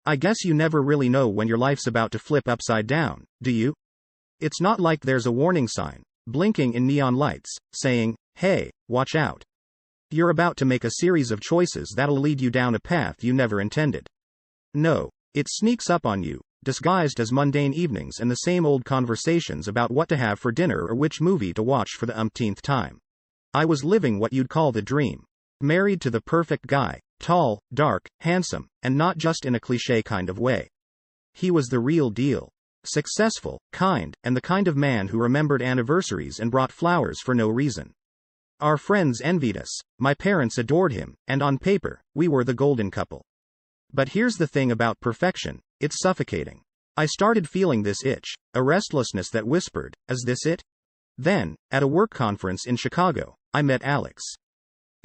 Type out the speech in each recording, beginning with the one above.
I guess you never really know when your life's about to flip upside down, do you? It's not like there's a warning sign, blinking in neon lights, saying, hey, watch out. You're about to make a series of choices that'll lead you down a path you never intended. No, it sneaks up on you, disguised as mundane evenings and the same old conversations about what to have for dinner or which movie to watch for the umpteenth time. I was living what you'd call the dream. Married to the perfect guy, tall, dark, handsome, and not just in a cliché kind of way. He was the real deal. Successful, kind, and the kind of man who remembered anniversaries and brought flowers for no reason. Our friends envied us, my parents adored him, and on paper, we were the golden couple. But here's the thing about perfection, it's suffocating. I started feeling this itch, a restlessness that whispered, is this it? Then, at a work conference in Chicago, I met Alex.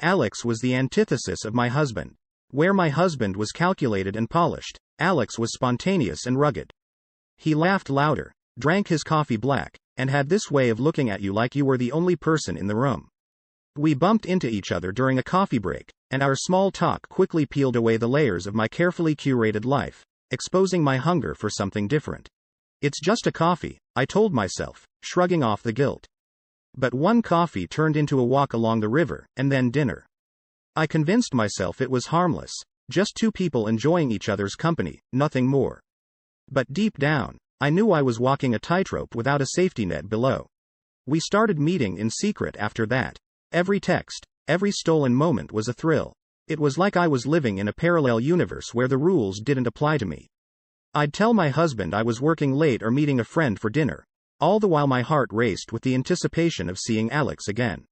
Alex was the antithesis of my husband. Where my husband was calculated and polished, Alex was spontaneous and rugged. He laughed louder, drank his coffee black, and had this way of looking at you like you were the only person in the room. We bumped into each other during a coffee break, and our small talk quickly peeled away the layers of my carefully curated life, exposing my hunger for something different. It's just a coffee, I told myself, shrugging off the guilt. But one coffee turned into a walk along the river, and then dinner. I convinced myself it was harmless, just two people enjoying each other's company, nothing more. But deep down, I knew I was walking a tightrope without a safety net below. We started meeting in secret after that. Every text, every stolen moment was a thrill. It was like I was living in a parallel universe where the rules didn't apply to me. I'd tell my husband I was working late or meeting a friend for dinner, all the while my heart raced with the anticipation of seeing Alex again.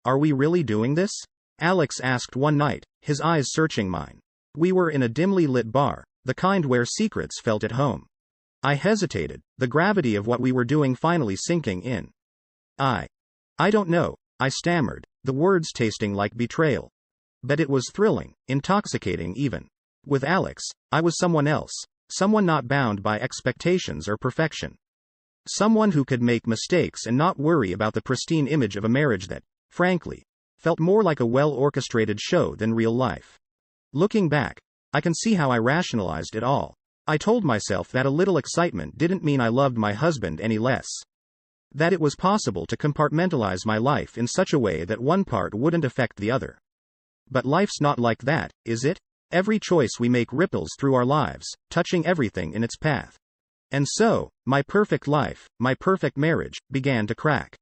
Are we really doing this? Alex asked one night, his eyes searching mine. We were in a dimly lit bar, the kind where secrets felt at home. I hesitated, the gravity of what we were doing finally sinking in. I don't know, I stammered, the words tasting like betrayal. But it was thrilling, intoxicating even. With Alex, I was someone else, someone not bound by expectations or perfection. Someone who could make mistakes and not worry about the pristine image of a marriage that, frankly, felt more like a well-orchestrated show than real life. Looking back, I can see how I rationalized it all. I told myself that a little excitement didn't mean I loved my husband any less. That it was possible to compartmentalize my life in such a way that one part wouldn't affect the other. But life's not like that, is it? Every choice we make ripples through our lives, touching everything in its path. And so, my perfect life, my perfect marriage, began to crack.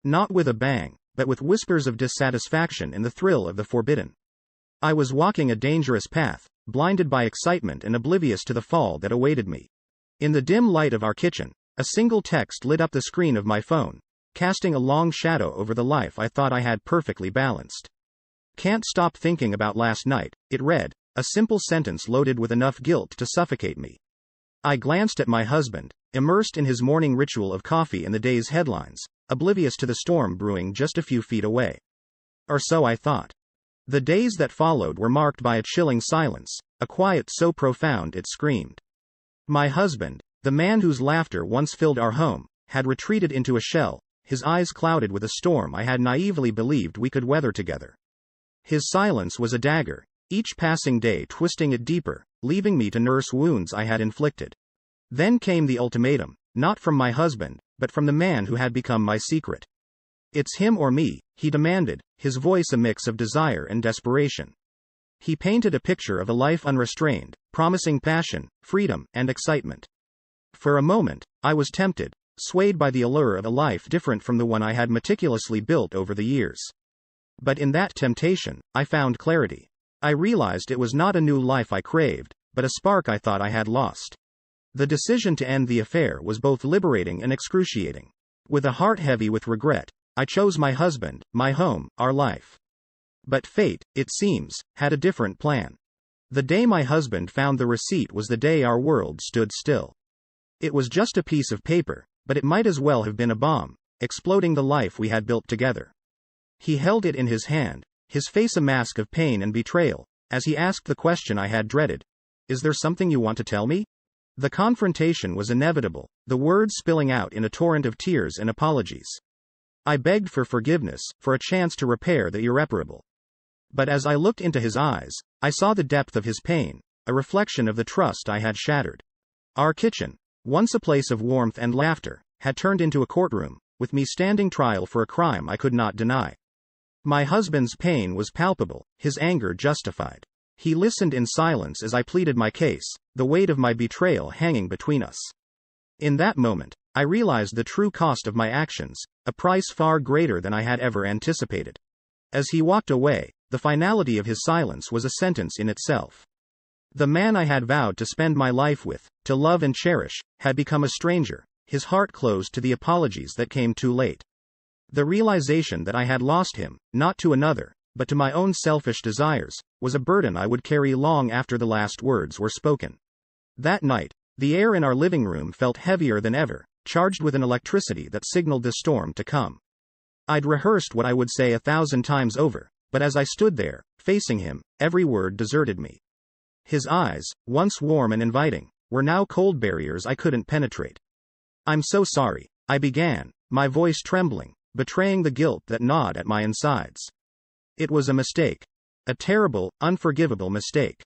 Not with a bang, but with whispers of dissatisfaction and the thrill of the forbidden. I was walking a dangerous path, blinded by excitement and oblivious to the fall that awaited me. In the dim light of our kitchen, a single text lit up the screen of my phone, casting a long shadow over the life I thought I had perfectly balanced. Can't stop thinking about last night, it read, a simple sentence loaded with enough guilt to suffocate me. I glanced at my husband, immersed in his morning ritual of coffee and the day's headlines, oblivious to the storm brewing just a few feet away. Or so I thought. The days that followed were marked by a chilling silence, a quiet so profound it screamed. My husband, the man whose laughter once filled our home, had retreated into a shell, his eyes clouded with a storm I had naively believed we could weather together. His silence was a dagger, each passing day twisting it deeper, leaving me to nurse wounds I had inflicted. Then came the ultimatum, not from my husband, but from the man who had become my secret. It's him or me, he demanded, his voice a mix of desire and desperation. He painted a picture of a life unrestrained, promising passion, freedom, and excitement. For a moment, I was tempted, swayed by the allure of a life different from the one I had meticulously built over the years. But in that temptation, I found clarity. I realized it was not a new life I craved, but a spark I thought I had lost. The decision to end the affair was both liberating and excruciating. With a heart heavy with regret, I chose my husband, my home, our life. But fate, it seems, had a different plan. The day my husband found the receipt was the day our world stood still. It was just a piece of paper, but it might as well have been a bomb, exploding the life we had built together. He held it in his hand, his face a mask of pain and betrayal, as he asked the question I had dreaded. Is there something you want to tell me? The confrontation was inevitable, the words spilling out in a torrent of tears and apologies. I begged for forgiveness, for a chance to repair the irreparable. But as I looked into his eyes, I saw the depth of his pain, a reflection of the trust I had shattered. Our kitchen, once a place of warmth and laughter, had turned into a courtroom, with me standing trial for a crime I could not deny. My husband's pain was palpable, his anger justified. He listened in silence as I pleaded my case, the weight of my betrayal hanging between us. In that moment, I realized the true cost of my actions, a price far greater than I had ever anticipated. As he walked away, the finality of his silence was a sentence in itself. The man I had vowed to spend my life with, to love and cherish, had become a stranger, his heart closed to the apologies that came too late. The realization that I had lost him, not to another, but to my own selfish desires, was a burden I would carry long after the last words were spoken. That night, the air in our living room felt heavier than ever, charged with an electricity that signaled the storm to come. I'd rehearsed what I would say 1,000 times over, but as I stood there, facing him, every word deserted me. His eyes, once warm and inviting, were now cold barriers I couldn't penetrate. "I'm so sorry," I began, my voice trembling, betraying the guilt that gnawed at my insides. "It was a mistake. A terrible, unforgivable mistake."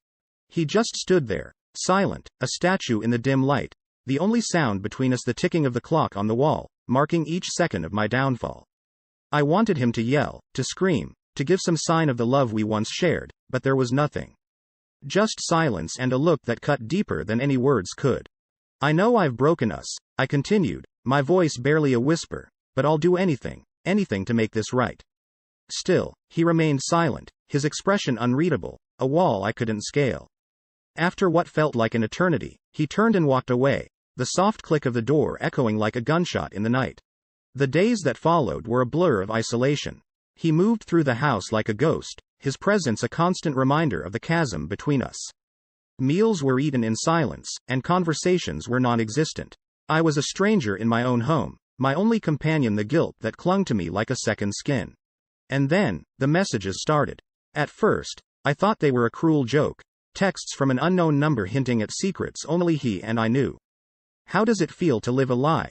He just stood there, silent, a statue in the dim light, the only sound between us the ticking of the clock on the wall, marking each second of my downfall. I wanted him to yell, to scream, to give some sign of the love we once shared, but there was nothing. Just silence and a look that cut deeper than any words could. "I know I've broken us," I continued, my voice barely a whisper, "but I'll do anything to make this right." Still, he remained silent, his expression unreadable, a wall I couldn't scale. After what felt like an eternity, he turned and walked away, the soft click of the door echoing like a gunshot in the night. The days that followed were a blur of isolation. He moved through the house like a ghost, his presence a constant reminder of the chasm between us. Meals were eaten in silence, and conversations were non-existent. I was a stranger in my own home, my only companion the guilt that clung to me like a second skin. And then, the messages started. At first, I thought they were a cruel joke, texts from an unknown number hinting at secrets only he and I knew. "How does it feel to live a lie?"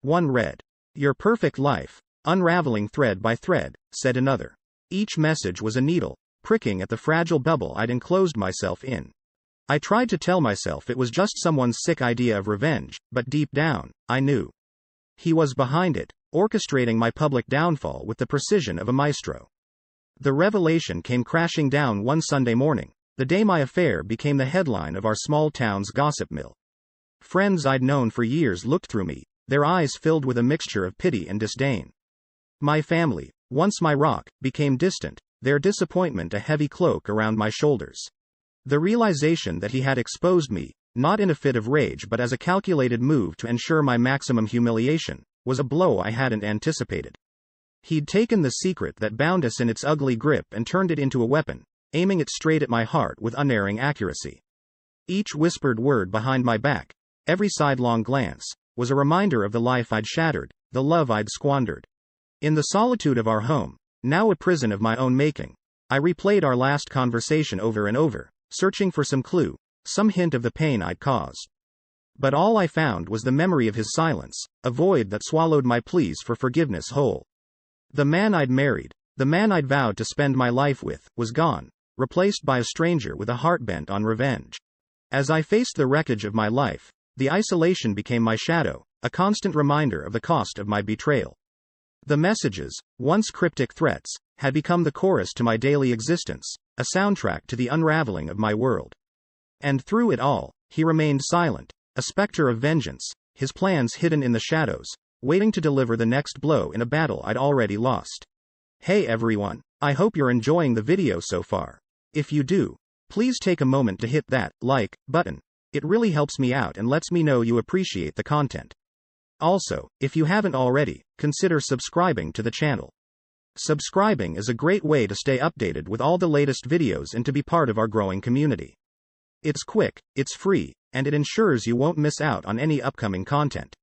One read. "Your perfect life, unraveling thread by thread," said another. Each message was a needle, pricking at the fragile bubble I'd enclosed myself in. I tried to tell myself it was just someone's sick idea of revenge, but deep down, I knew. He was behind it, orchestrating my public downfall with the precision of a maestro. The revelation came crashing down one Sunday morning, the day my affair became the headline of our small town's gossip mill. Friends I'd known for years looked through me, their eyes filled with a mixture of pity and disdain. My family, once my rock, became distant, their disappointment a heavy cloak around my shoulders. The realization that he had exposed me, not in a fit of rage but as a calculated move to ensure my maximum humiliation, was a blow I hadn't anticipated. He'd taken the secret that bound us in its ugly grip and turned it into a weapon, aiming it straight at my heart with unerring accuracy. Each whispered word behind my back, every sidelong glance, was a reminder of the life I'd shattered, the love I'd squandered. In the solitude of our home, now a prison of my own making, I replayed our last conversation over and over, searching for some clue, some hint of the pain I'd caused. But all I found was the memory of his silence, a void that swallowed my pleas for forgiveness whole. The man I'd married, the man I'd vowed to spend my life with, was gone, replaced by a stranger with a heart bent on revenge. As I faced the wreckage of my life, the isolation became my shadow, a constant reminder of the cost of my betrayal. The messages, once cryptic threats, had become the chorus to my daily existence, a soundtrack to the unraveling of my world. And through it all, he remained silent, a specter of vengeance, his plans hidden in the shadows, waiting to deliver the next blow in a battle I'd already lost. Hey everyone, I hope you're enjoying the video so far. If you do, please take a moment to hit that like button. It really helps me out and lets me know you appreciate the content. Also, if you haven't already, consider subscribing to the channel. Subscribing is a great way to stay updated with all the latest videos and to be part of our growing community. It's quick, it's free, and it ensures you won't miss out on any upcoming content.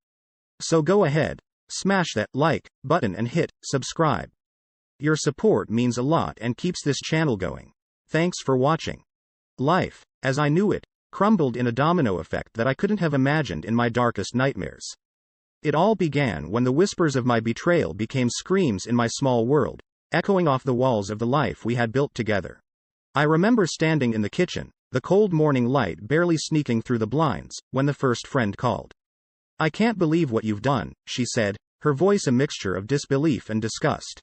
So go ahead, smash that like button and hit subscribe. Your support means a lot and keeps this channel going. Thanks for watching. Life, as I knew it, crumbled in a domino effect that I couldn't have imagined in my darkest nightmares. It all began when the whispers of my betrayal became screams in my small world, echoing off the walls of the life we had built together. I remember standing in the kitchen, the cold morning light barely sneaking through the blinds, when the first friend called. "I can't believe what you've done," she said, her voice a mixture of disbelief and disgust.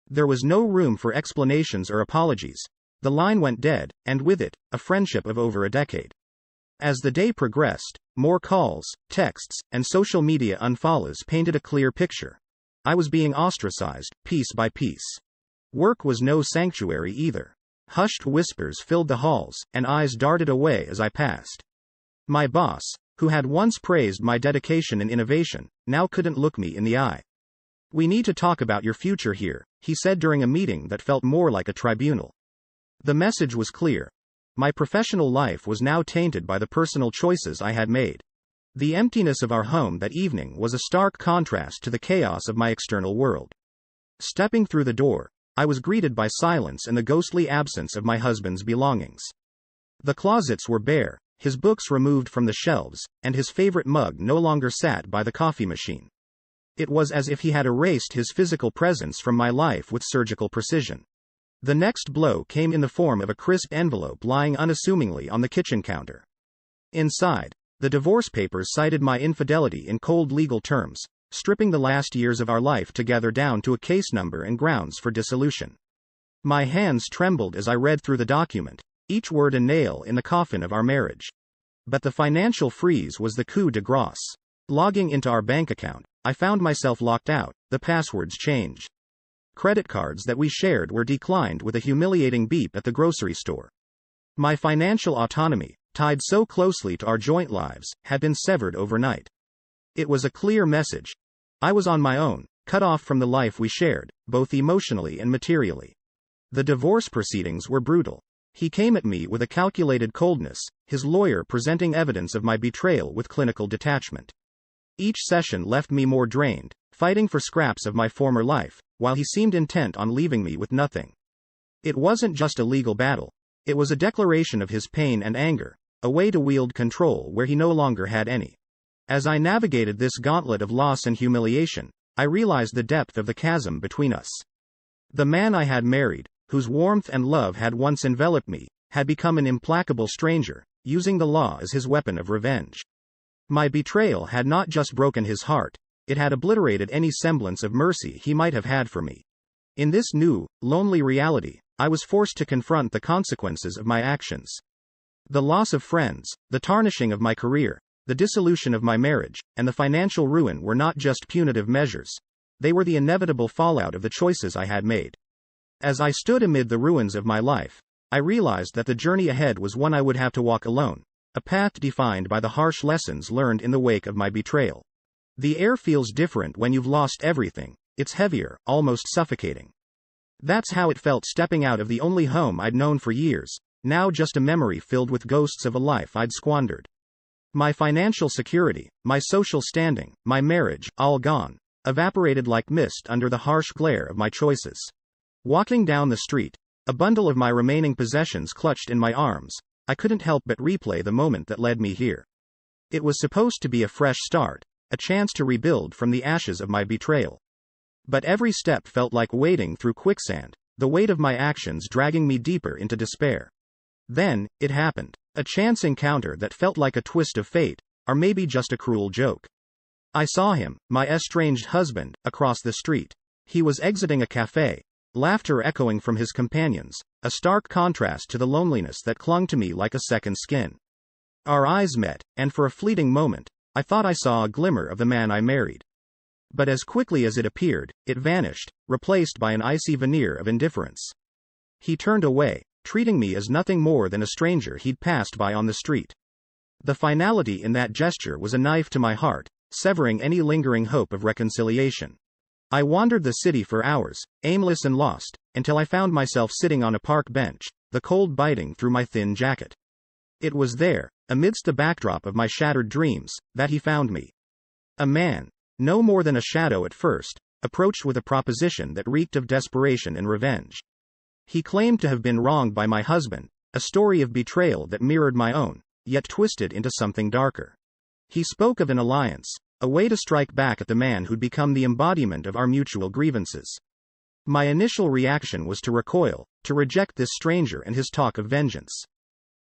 There was no room for explanations or apologies. The line went dead, and with it, a friendship of over a decade. As the day progressed, more calls, texts, and social media unfollows painted a clear picture. I was being ostracized, piece by piece. Work was no sanctuary either. Hushed whispers filled the halls, and eyes darted away as I passed. My boss, who had once praised my dedication and innovation, now couldn't look me in the eye. "We need to talk about your future here," he said during a meeting that felt more like a tribunal. The message was clear. My professional life was now tainted by the personal choices I had made. The emptiness of our home that evening was a stark contrast to the chaos of my external world. Stepping through the door, I was greeted by silence and the ghostly absence of my husband's belongings. The closets were bare, his books removed from the shelves, and his favorite mug no longer sat by the coffee machine. It was as if he had erased his physical presence from my life with surgical precision. The next blow came in the form of a crisp envelope lying unassumingly on the kitchen counter. Inside, the divorce papers cited my infidelity in cold legal terms, stripping the last years of our life together down to a case number and grounds for dissolution. My hands trembled as I read through the document, each word a nail in the coffin of our marriage. But the financial freeze was the coup de grace. Logging into our bank account, I found myself locked out, the passwords changed. Credit cards that we shared were declined with a humiliating beep at the grocery store. My financial autonomy, tied so closely to our joint lives, had been severed overnight. It was a clear message. I was on my own, cut off from the life we shared, both emotionally and materially. The divorce proceedings were brutal. He came at me with a calculated coldness, his lawyer presenting evidence of my betrayal with clinical detachment. Each session left me more drained, fighting for scraps of my former life, while he seemed intent on leaving me with nothing. It wasn't just a legal battle. It was a declaration of his pain and anger, a way to wield control where he no longer had any. As I navigated this gauntlet of loss and humiliation, I realized the depth of the chasm between us. The man I had married, whose warmth and love had once enveloped me, had become an implacable stranger, using the law as his weapon of revenge. My betrayal had not just broken his heart, it had obliterated any semblance of mercy he might have had for me. In this new, lonely reality, I was forced to confront the consequences of my actions. The loss of friends, the tarnishing of my career, the dissolution of my marriage, and the financial ruin were not just punitive measures. They were the inevitable fallout of the choices I had made. As I stood amid the ruins of my life, I realized that the journey ahead was one I would have to walk alone, a path defined by the harsh lessons learned in the wake of my betrayal. The air feels different when you've lost everything, it's heavier, almost suffocating. That's how it felt stepping out of the only home I'd known for years, now just a memory filled with ghosts of a life I'd squandered. My financial security, my social standing, my marriage, all gone, evaporated like mist under the harsh glare of my choices. Walking down the street, a bundle of my remaining possessions clutched in my arms, I couldn't help but replay the moment that led me here. It was supposed to be a fresh start, a chance to rebuild from the ashes of my betrayal. But every step felt like wading through quicksand, the weight of my actions dragging me deeper into despair. Then, it happened. A chance encounter that felt like a twist of fate, or maybe just a cruel joke. I saw him, my estranged husband, across the street. He was exiting a cafe, laughter echoing from his companions, a stark contrast to the loneliness that clung to me like a second skin. Our eyes met, and for a fleeting moment, I thought I saw a glimmer of the man I married. But as quickly as it appeared, it vanished, replaced by an icy veneer of indifference. He turned away, treating me as nothing more than a stranger he'd passed by on the street. The finality in that gesture was a knife to my heart, severing any lingering hope of reconciliation. I wandered the city for hours, aimless and lost, until I found myself sitting on a park bench, the cold biting through my thin jacket. It was there, amidst the backdrop of my shattered dreams, that he found me. A man, no more than a shadow at first, approached with a proposition that reeked of desperation and revenge. He claimed to have been wronged by my husband, a story of betrayal that mirrored my own, yet twisted into something darker. He spoke of an alliance, a way to strike back at the man who'd become the embodiment of our mutual grievances. My initial reaction was to recoil, to reject this stranger and his talk of vengeance.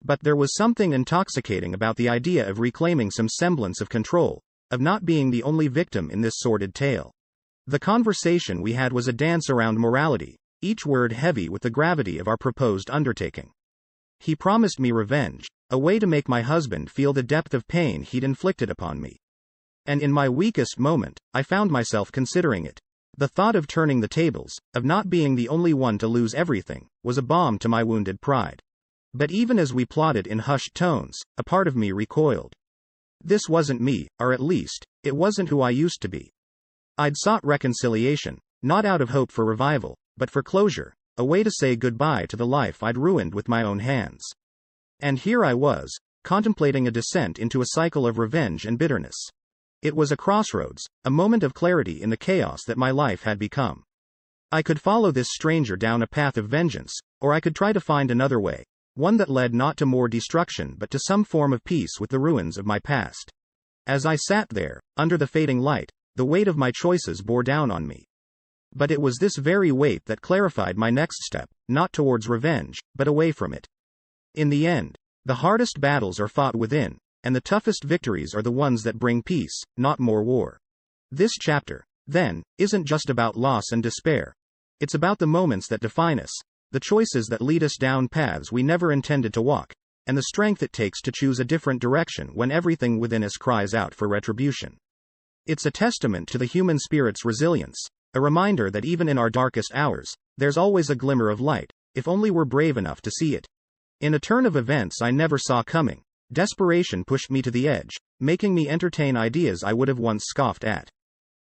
But there was something intoxicating about the idea of reclaiming some semblance of control, of not being the only victim in this sordid tale. The conversation we had was a dance around morality, each word heavy with the gravity of our proposed undertaking. He promised me revenge, a way to make my husband feel the depth of pain he'd inflicted upon me. And in my weakest moment, I found myself considering it. The thought of turning the tables, of not being the only one to lose everything, was a balm to my wounded pride. But even as we plotted in hushed tones, a part of me recoiled. This wasn't me, or at least, it wasn't who I used to be. I'd sought reconciliation, not out of hope for revival, but for closure, a way to say goodbye to the life I'd ruined with my own hands. And here I was, contemplating a descent into a cycle of revenge and bitterness. It was a crossroads, a moment of clarity in the chaos that my life had become. I could follow this stranger down a path of vengeance, or I could try to find another way, one that led not to more destruction but to some form of peace with the ruins of my past. As I sat there, under the fading light, the weight of my choices bore down on me. But it was this very weight that clarified my next step, not towards revenge, but away from it. In the end, the hardest battles are fought within, and the toughest victories are the ones that bring peace, not more war. This chapter, then, isn't just about loss and despair. It's about the moments that define us, the choices that lead us down paths we never intended to walk, and the strength it takes to choose a different direction when everything within us cries out for retribution. It's a testament to the human spirit's resilience, a reminder that even in our darkest hours, there's always a glimmer of light, if only we're brave enough to see it. In a turn of events I never saw coming, desperation pushed me to the edge, making me entertain ideas I would have once scoffed at.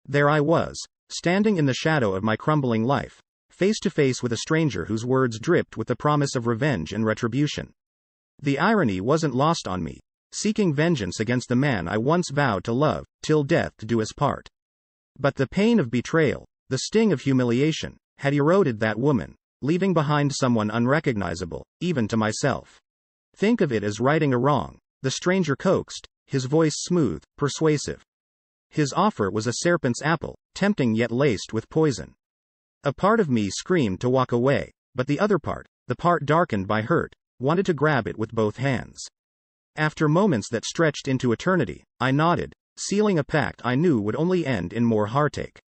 There I was, standing in the shadow of my crumbling life, face to face with a stranger whose words dripped with the promise of revenge and retribution. The irony wasn't lost on me, seeking vengeance against the man I once vowed to love, till death do us part. But the pain of betrayal, the sting of humiliation, had eroded that woman, leaving behind someone unrecognizable, even to myself. Think of it as righting a wrong, the stranger coaxed, his voice smooth, persuasive. His offer was a serpent's apple, tempting yet laced with poison. A part of me screamed to walk away, but the other part, the part darkened by hurt, wanted to grab it with both hands. After moments that stretched into eternity, I nodded, sealing a pact I knew would only end in more heartache.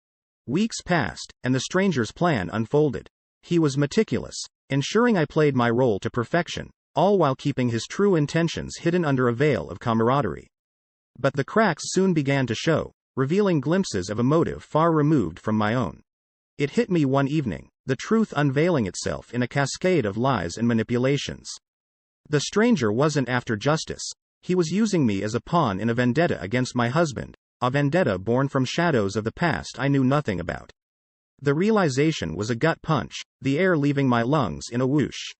Weeks passed, and the stranger's plan unfolded. He was meticulous, ensuring I played my role to perfection, all while keeping his true intentions hidden under a veil of camaraderie. But the cracks soon began to show, revealing glimpses of a motive far removed from my own. It hit me one evening, the truth unveiling itself in a cascade of lies and manipulations. The stranger wasn't after justice. He was using me as a pawn in a vendetta against my husband, a vendetta born from shadows of the past I knew nothing about. The realization was a gut punch, the air leaving my lungs in a whoosh.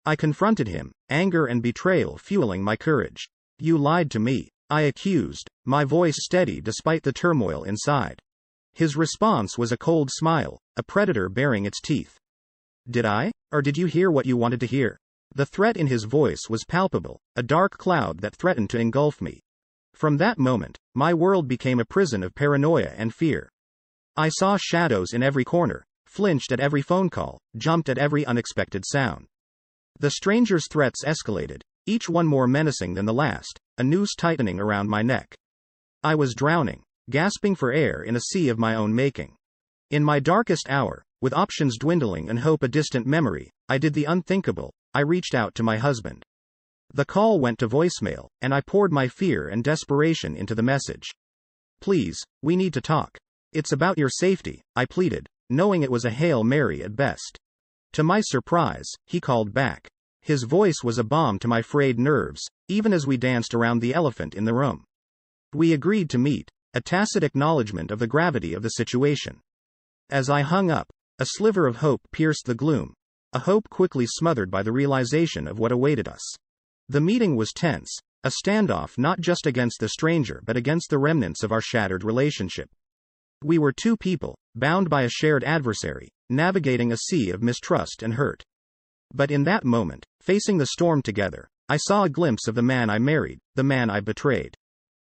I confronted him, anger and betrayal fueling my courage. "You lied to me," I accused, my voice steady despite the turmoil inside. His response was a cold smile, a predator baring its teeth. "Did I? Or did you hear what you wanted to hear?" The threat in his voice was palpable, a dark cloud that threatened to engulf me. From that moment, my world became a prison of paranoia and fear. I saw shadows in every corner, flinched at every phone call, jumped at every unexpected sound. The stranger's threats escalated, each one more menacing than the last, a noose tightening around my neck. I was drowning, gasping for air in a sea of my own making. In my darkest hour, with options dwindling and hope a distant memory, I did the unthinkable. I reached out to my husband. The call went to voicemail, and I poured my fear and desperation into the message. "Please, we need to talk. It's about your safety," I pleaded, knowing it was a Hail Mary at best. To my surprise, he called back. His voice was a balm to my frayed nerves, even as we danced around the elephant in the room. We agreed to meet, a tacit acknowledgement of the gravity of the situation. As I hung up, a sliver of hope pierced the gloom, a hope quickly smothered by the realization of what awaited us. The meeting was tense, a standoff not just against the stranger but against the remnants of our shattered relationship. We were two people, bound by a shared adversary, navigating a sea of mistrust and hurt. But in that moment, facing the storm together, I saw a glimpse of the man I married, the man I betrayed.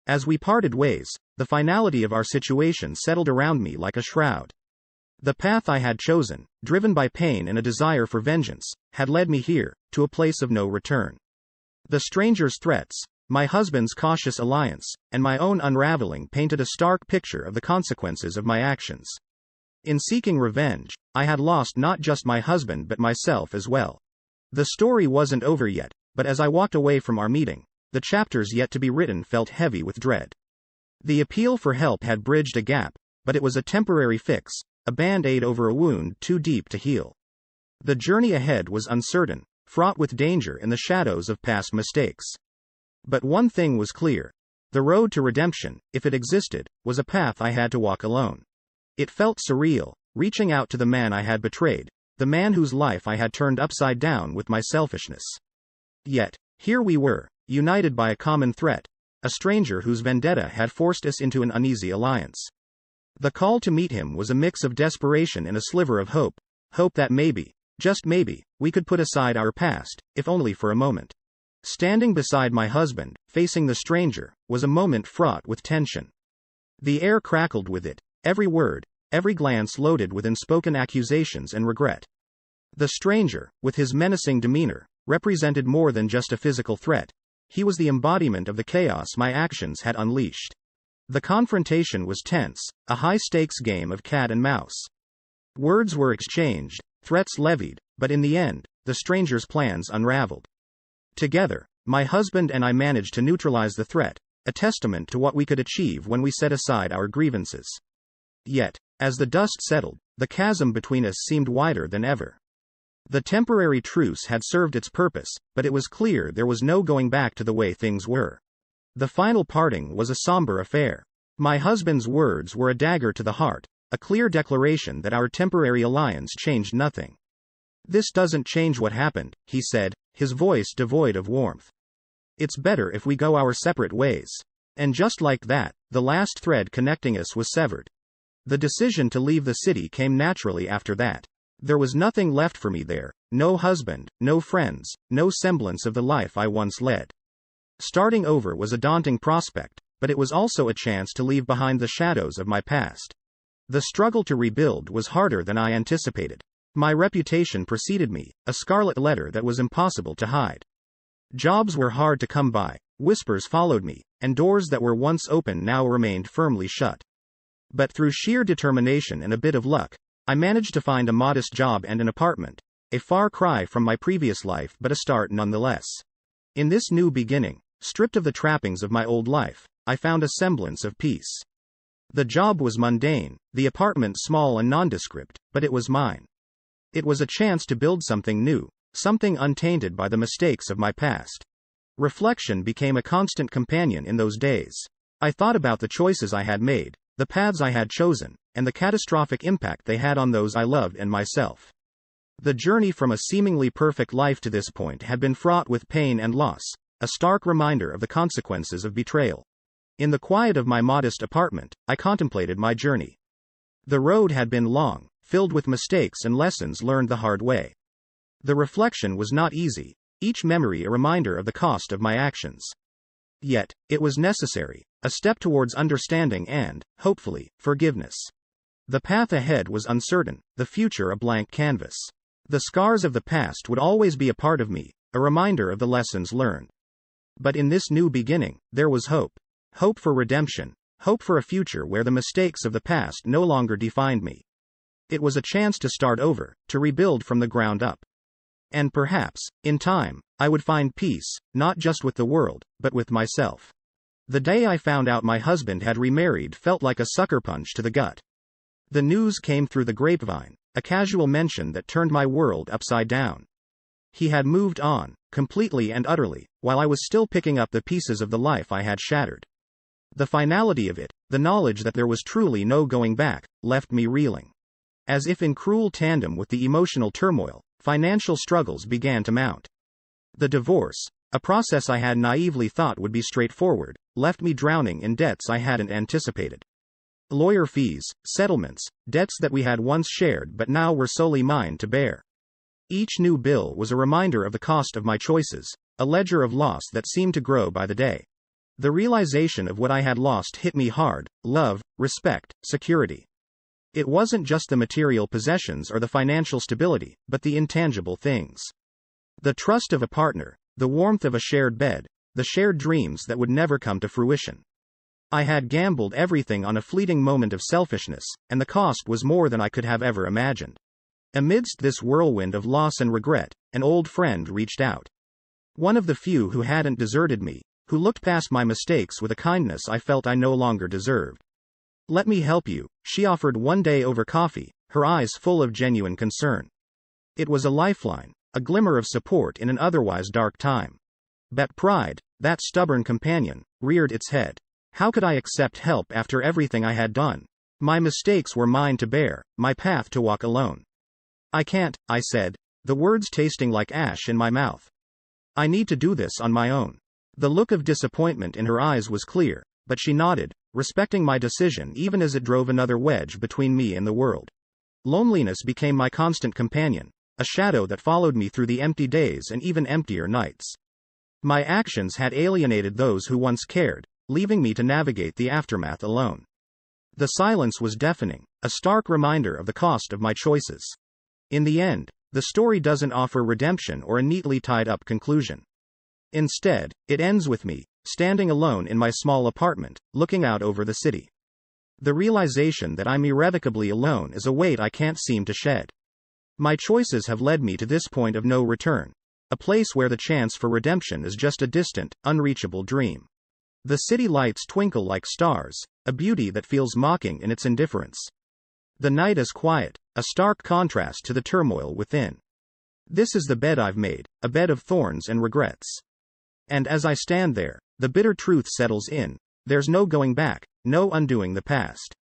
As we parted ways, the finality of our situation settled around me like a shroud. The path I had chosen, driven by pain and a desire for vengeance, had led me here, to a place of no return. The stranger's threats, my husband's cautious alliance, and my own unraveling painted a stark picture of the consequences of my actions. In seeking revenge, I had lost not just my husband but myself as well. The story wasn't over yet, but as I walked away from our meeting, the chapters yet to be written felt heavy with dread. The appeal for help had bridged a gap, but it was a temporary fix, a band-aid over a wound too deep to heal. The journey ahead was uncertain, fraught with danger in the shadows of past mistakes. But one thing was clear. The road to redemption, if it existed, was a path I had to walk alone. It felt surreal, reaching out to the man I had betrayed, the man whose life I had turned upside down with my selfishness. Yet, here we were, united by a common threat, a stranger whose vendetta had forced us into an uneasy alliance. The call to meet him was a mix of desperation and a sliver of hope, hope that maybe, just maybe, we could put aside our past, if only for a moment. Standing beside my husband, facing the stranger, was a moment fraught with tension. The air crackled with it, every word, every glance loaded with unspoken accusations and regret. The stranger, with his menacing demeanor, represented more than just a physical threat. He was the embodiment of the chaos my actions had unleashed. The confrontation was tense, a high-stakes game of cat and mouse. Words were exchanged, threats levied, but in the end, the stranger's plans unraveled. Together, my husband and I managed to neutralize the threat, a testament to what we could achieve when we set aside our grievances. Yet, as the dust settled, the chasm between us seemed wider than ever. The temporary truce had served its purpose, but it was clear there was no going back to the way things were. The final parting was a somber affair. My husband's words were a dagger to the heart, a clear declaration that our temporary alliance changed nothing. "This doesn't change what happened," he said, his voice devoid of warmth. "It's better if we go our separate ways." And just like that, the last thread connecting us was severed. The decision to leave the city came naturally after that. There was nothing left for me there, no husband, no friends, no semblance of the life I once led. Starting over was a daunting prospect, but it was also a chance to leave behind the shadows of my past. The struggle to rebuild was harder than I anticipated. My reputation preceded me, a scarlet letter that was impossible to hide. Jobs were hard to come by, whispers followed me, and doors that were once open now remained firmly shut. But through sheer determination and a bit of luck, I managed to find a modest job and an apartment, a far cry from my previous life but a start nonetheless. In this new beginning, stripped of the trappings of my old life, I found a semblance of peace. The job was mundane, the apartment small and nondescript, but it was mine. It was a chance to build something new, something untainted by the mistakes of my past. Reflection became a constant companion in those days. I thought about the choices I had made, the paths I had chosen, and the catastrophic impact they had on those I loved and myself. The journey from a seemingly perfect life to this point had been fraught with pain and loss, a stark reminder of the consequences of betrayal. In the quiet of my modest apartment, I contemplated my journey. The road had been long, filled with mistakes and lessons learned the hard way. The reflection was not easy, each memory a reminder of the cost of my actions. Yet, it was necessary, a step towards understanding and, hopefully, forgiveness. The path ahead was uncertain, the future a blank canvas. The scars of the past would always be a part of me, a reminder of the lessons learned. But in this new beginning, there was hope. Hope for redemption, hope for a future where the mistakes of the past no longer defined me. It was a chance to start over, to rebuild from the ground up. And perhaps, in time, I would find peace, not just with the world, but with myself. The day I found out my husband had remarried felt like a sucker punch to the gut. The news came through the grapevine, a casual mention that turned my world upside down. He had moved on, completely and utterly, while I was still picking up the pieces of the life I had shattered. The finality of it, the knowledge that there was truly no going back, left me reeling. As if in cruel tandem with the emotional turmoil, financial struggles began to mount. The divorce, a process I had naively thought would be straightforward, left me drowning in debts I hadn't anticipated. Lawyer fees, settlements, debts that we had once shared but now were solely mine to bear. Each new bill was a reminder of the cost of my choices, a ledger of loss that seemed to grow by the day. The realization of what I had lost hit me hard: love, respect, security. It wasn't just the material possessions or the financial stability, but the intangible things. The trust of a partner, the warmth of a shared bed, the shared dreams that would never come to fruition. I had gambled everything on a fleeting moment of selfishness, and the cost was more than I could have ever imagined. Amidst this whirlwind of loss and regret, an old friend reached out. One of the few who hadn't deserted me, who looked past my mistakes with a kindness I felt I no longer deserved. "Let me help you," she offered one day over coffee, her eyes full of genuine concern. It was a lifeline, a glimmer of support in an otherwise dark time. But pride, that stubborn companion, reared its head. How could I accept help after everything I had done? My mistakes were mine to bear, my path to walk alone. "I can't," I said, the words tasting like ash in my mouth. "I need to do this on my own." The look of disappointment in her eyes was clear, but she nodded, respecting my decision even as it drove another wedge between me and the world. Loneliness became my constant companion, a shadow that followed me through the empty days and even emptier nights. My actions had alienated those who once cared, leaving me to navigate the aftermath alone. The silence was deafening, a stark reminder of the cost of my choices. In the end, the story doesn't offer redemption or a neatly tied-up conclusion. Instead, it ends with me, standing alone in my small apartment, looking out over the city. The realization that I'm irrevocably alone is a weight I can't seem to shed. My choices have led me to this point of no return, a place where the chance for redemption is just a distant, unreachable dream. The city lights twinkle like stars, a beauty that feels mocking in its indifference. The night is quiet, a stark contrast to the turmoil within. This is the bed I've made, a bed of thorns and regrets. And as I stand there, the bitter truth settles in. There's no going back, no undoing the past.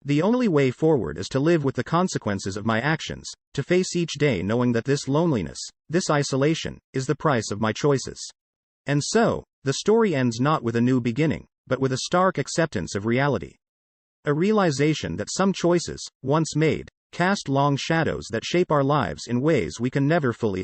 The only way forward is to live with the consequences of my actions, to face each day knowing that this loneliness, this isolation, is the price of my choices. And so, the story ends not with a new beginning, but with a stark acceptance of reality. A realization that some choices, once made, cast long shadows that shape our lives in ways we can never fully